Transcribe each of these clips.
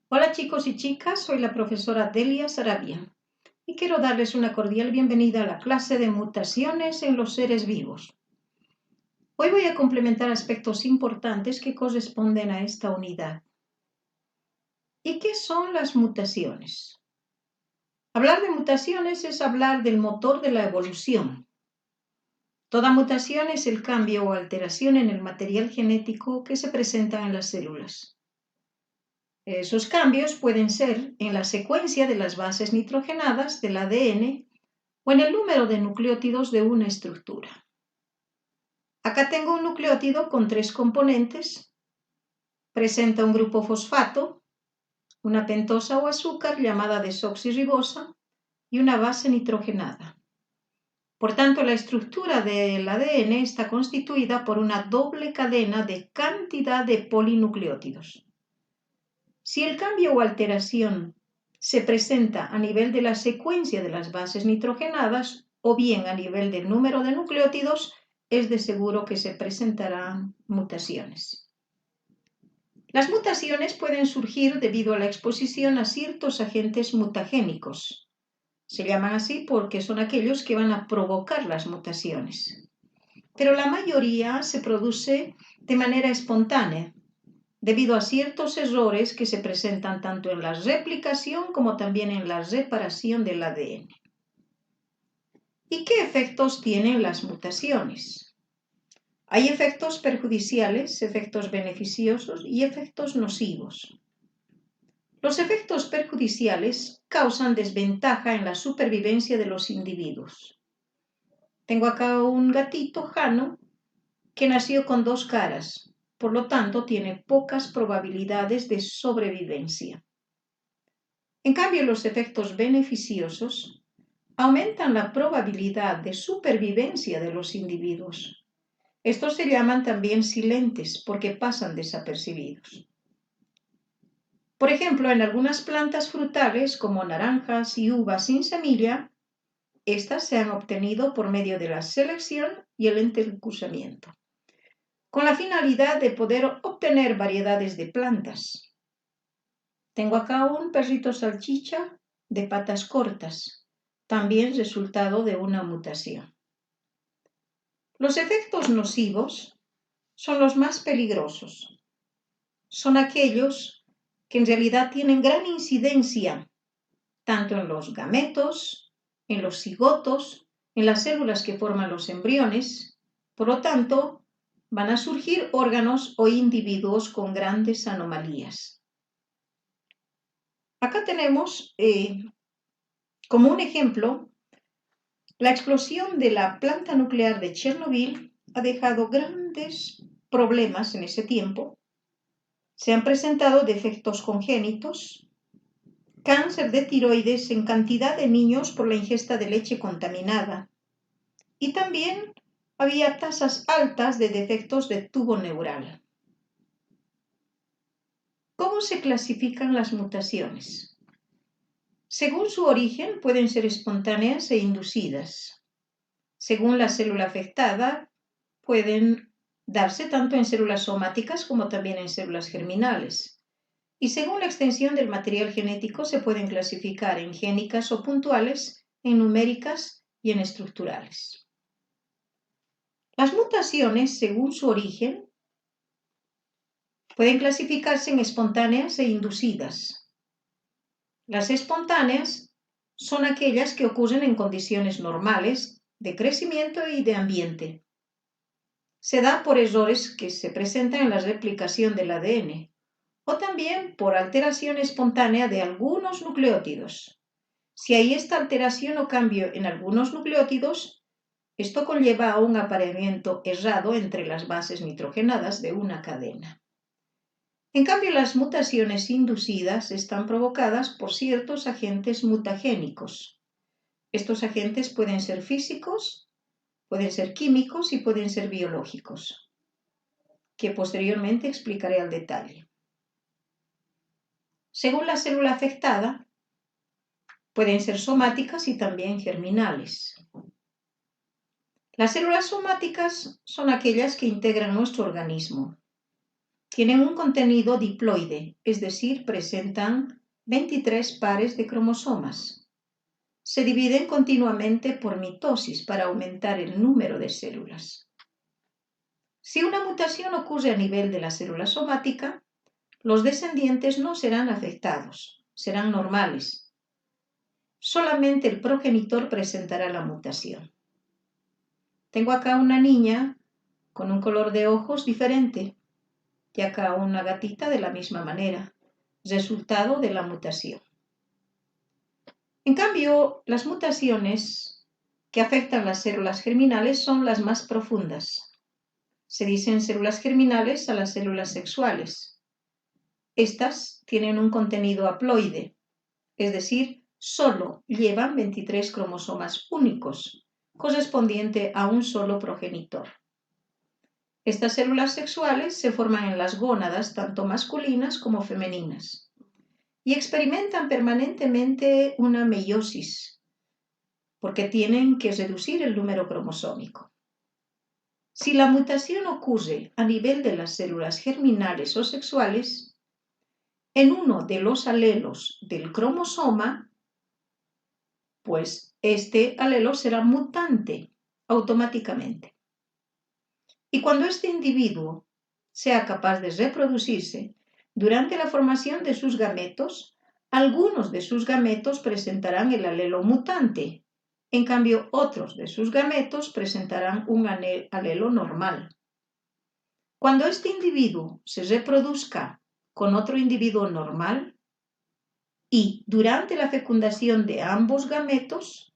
Hola chicos y chicas, soy la profesora Delia Sarabia y quiero darles una cordial bienvenida a la clase de mutaciones en los seres vivos. Hoy voy a complementar aspectos importantes que corresponden a esta unidad. ¿Y qué son las mutaciones? Hablar de mutaciones es hablar del motor de la evolución. Toda mutación es el cambio o alteración en el material genético que se presenta en las células. Esos cambios pueden ser en la secuencia de las bases nitrogenadas del ADN o en el número de nucleótidos de una estructura. Acá tengo un nucleótido con 3 componentes. Presenta un grupo fosfato, una pentosa o azúcar llamada desoxirribosa y una base nitrogenada. Por tanto, la estructura del ADN está constituida por una doble cadena de cantidad de polinucleótidos. Si el cambio o alteración se presenta a nivel de la secuencia de las bases nitrogenadas o bien a nivel del número de nucleótidos, es de seguro que se presentarán mutaciones. Las mutaciones pueden surgir debido a la exposición a ciertos agentes mutagénicos. Se llaman así porque son aquellos que van a provocar las mutaciones. Pero la mayoría se produce de manera espontánea, debido a ciertos errores que se presentan tanto en la replicación como también en la reparación del ADN. ¿Y qué efectos tienen las mutaciones? Hay efectos perjudiciales, efectos beneficiosos y efectos nocivos. Los efectos perjudiciales causan desventaja en la supervivencia de los individuos. Tengo acá un gatito, Jano, que nació con 2 caras, por lo tanto tiene pocas probabilidades de sobrevivencia. En cambio, los efectos beneficiosos aumentan la probabilidad de supervivencia de los individuos. Estos se llaman también silentes porque pasan desapercibidos. Por ejemplo, en algunas plantas frutales como naranjas y uvas sin semilla, estas se han obtenido por medio de la selección y el entrecruzamiento, con la finalidad de poder obtener variedades de plantas. Tengo acá un perrito salchicha de patas cortas, también resultado de una mutación. Los efectos nocivos son los más peligrosos. Son aquellos que en realidad tienen gran incidencia tanto en los gametos, en los cigotos, en las células que forman los embriones. Por lo tanto, van a surgir órganos o individuos con grandes anomalías. Acá tenemos como un ejemplo, la explosión de la planta nuclear de Chernobyl ha dejado grandes problemas en ese tiempo. Se han presentado defectos congénitos, cáncer de tiroides en cantidad de niños por la ingesta de leche contaminada y también había tasas altas de defectos de tubo neural. ¿Cómo se clasifican las mutaciones? Según su origen, pueden ser espontáneas e inducidas. Según la célula afectada, pueden darse tanto en células somáticas como también en células germinales. Y según la extensión del material genético, se pueden clasificar en génicas o puntuales, en numéricas y en estructurales. Las mutaciones, según su origen, pueden clasificarse en espontáneas e inducidas. Las espontáneas son aquellas que ocurren en condiciones normales de crecimiento y de ambiente. Se da por errores que se presentan en la replicación del ADN o también por alteración espontánea de algunos nucleótidos. Si hay esta alteración o cambio en algunos nucleótidos, esto conlleva a un apareamiento errado entre las bases nitrogenadas de una cadena. En cambio, las mutaciones inducidas están provocadas por ciertos agentes mutagénicos. Estos agentes pueden ser físicos, pueden ser químicos y pueden ser biológicos, que posteriormente explicaré al detalle. Según la célula afectada, pueden ser somáticas y también germinales. Las células somáticas son aquellas que integran nuestro organismo. Tienen un contenido diploide, es decir, presentan 23 pares de cromosomas. Se dividen continuamente por mitosis para aumentar el número de células. Si una mutación ocurre a nivel de la célula somática, los descendientes no serán afectados, serán normales. Solamente el progenitor presentará la mutación. Tengo acá una niña con un color de ojos diferente y acá una gatita de la misma manera, resultado de la mutación. En cambio, las mutaciones que afectan las células germinales son las más profundas. Se dicen células germinales a las células sexuales. Estas tienen un contenido haploide, es decir, solo llevan 23 cromosomas únicos, correspondiente a un solo progenitor. Estas células sexuales se forman en las gónadas, tanto masculinas como femeninas, y experimentan permanentemente una meiosis, porque tienen que reducir el número cromosómico. Si la mutación ocurre a nivel de las células germinales o sexuales, en uno de los alelos del cromosoma, pues este alelo será mutante automáticamente. Y cuando este individuo sea capaz de reproducirse, durante la formación de sus gametos, algunos de sus gametos presentarán el alelo mutante. En cambio, otros de sus gametos presentarán un alelo normal. Cuando este individuo se reproduzca con otro individuo normal y durante la fecundación de ambos gametos,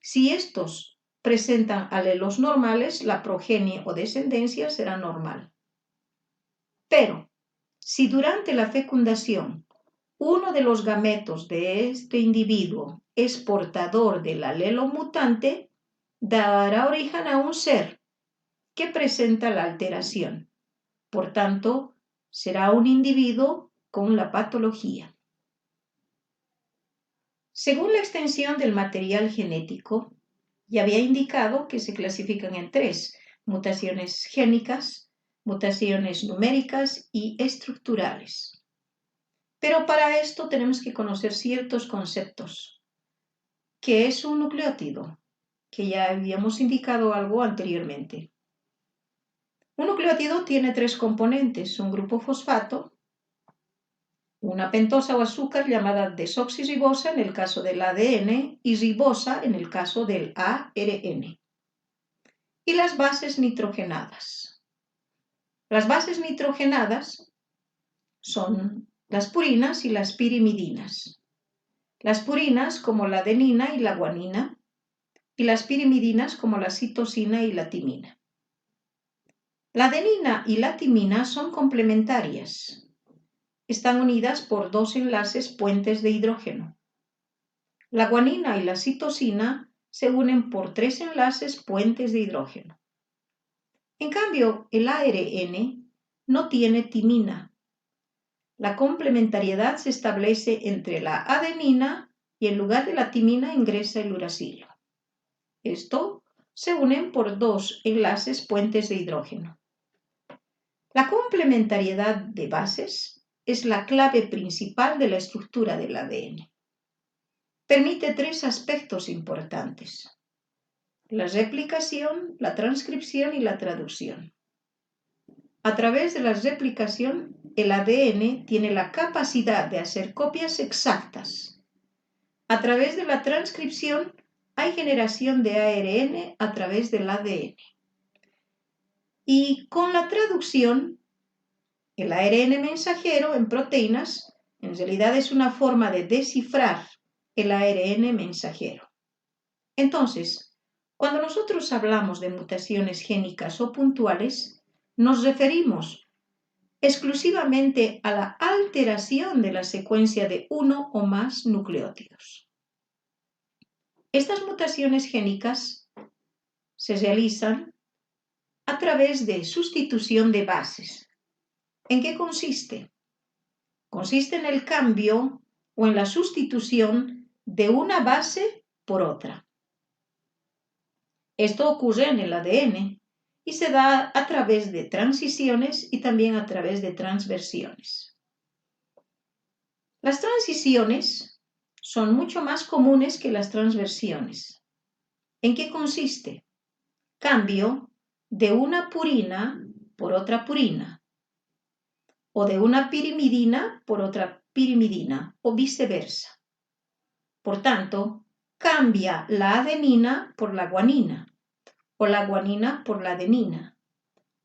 si estos presentan alelos normales, la progenie o descendencia será normal. Pero, si durante la fecundación uno de los gametos de este individuo es portador del alelo mutante, dará origen a un ser que presenta la alteración. Por tanto, será un individuo con la patología. Según la extensión del material genético, ya había indicado que se clasifican en 3: mutaciones génicas, mutaciones numéricas y estructurales. Pero para esto tenemos que conocer ciertos conceptos. ¿Qué es un nucleótido? Que ya habíamos indicado algo anteriormente. Un nucleótido tiene 3 componentes: un grupo fosfato, una pentosa o azúcar llamada desoxirribosa en el caso del ADN y ribosa en el caso del ARN. Y las bases nitrogenadas. Las bases nitrogenadas son las purinas y las pirimidinas. Las purinas como la adenina y la guanina, y las pirimidinas como la citosina y la timina. La adenina y la timina son complementarias. Están unidas por 2 enlaces puentes de hidrógeno. La guanina y la citosina se unen por 3 enlaces puentes de hidrógeno. En cambio, el ARN no tiene timina. La complementariedad se establece entre la adenina y en lugar de la timina ingresa el uracilo. Esto se unen por 2 enlaces puentes de hidrógeno. La complementariedad de bases es la clave principal de la estructura del ADN. Permite 3 aspectos importantes: la replicación, la transcripción y la traducción. A través de la replicación, el ADN tiene la capacidad de hacer copias exactas. A través de la transcripción, hay generación de ARN a través del ADN. Y con la traducción, el ARN mensajero en proteínas en realidad es una forma de descifrar el ARN mensajero. Entonces, cuando nosotros hablamos de mutaciones génicas o puntuales, nos referimos exclusivamente a la alteración de la secuencia de uno o más nucleótidos. Estas mutaciones génicas se realizan a través de sustitución de bases. ¿En qué consiste? Consiste en el cambio o en la sustitución de una base por otra. Esto ocurre en el ADN y se da a través de transiciones y también a través de transversiones. Las transiciones son mucho más comunes que las transversiones. ¿En qué consiste? Cambio de una purina por otra purina, o de una pirimidina por otra pirimidina, o viceversa. Por tanto, cambia la adenina por la guanina, o la guanina por la adenina,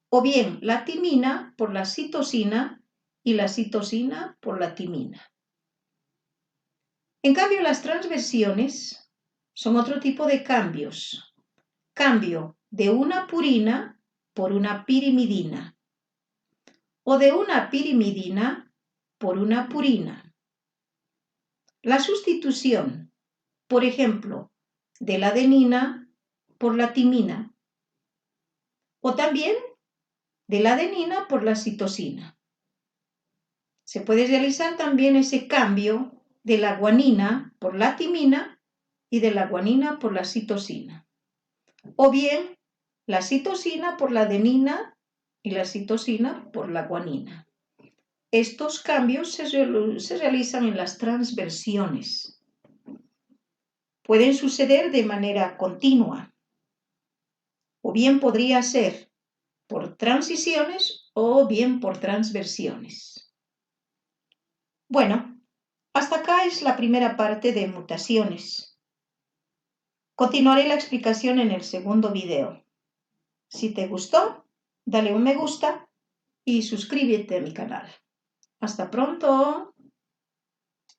o bien la timina por la citosina y la citosina por la timina. En cambio, las transversiones son otro tipo de cambios. Cambio de una purina por una pirimidina, o de una pirimidina por una purina. La sustitución, por ejemplo, de la adenina por la timina, o también de la adenina por la citosina. Se puede realizar también ese cambio de la guanina por la timina y de la guanina por la citosina, o bien la citosina por la adenina y la citosina por la guanina. Estos cambios se realizan en las transversiones. Pueden suceder de manera continua, o bien podría ser por transiciones o bien por transversiones. Bueno, hasta acá es la primera parte de mutaciones. Continuaré la explicación en el segundo video. Si te gustó, dale un me gusta y suscríbete a mi canal. Hasta pronto.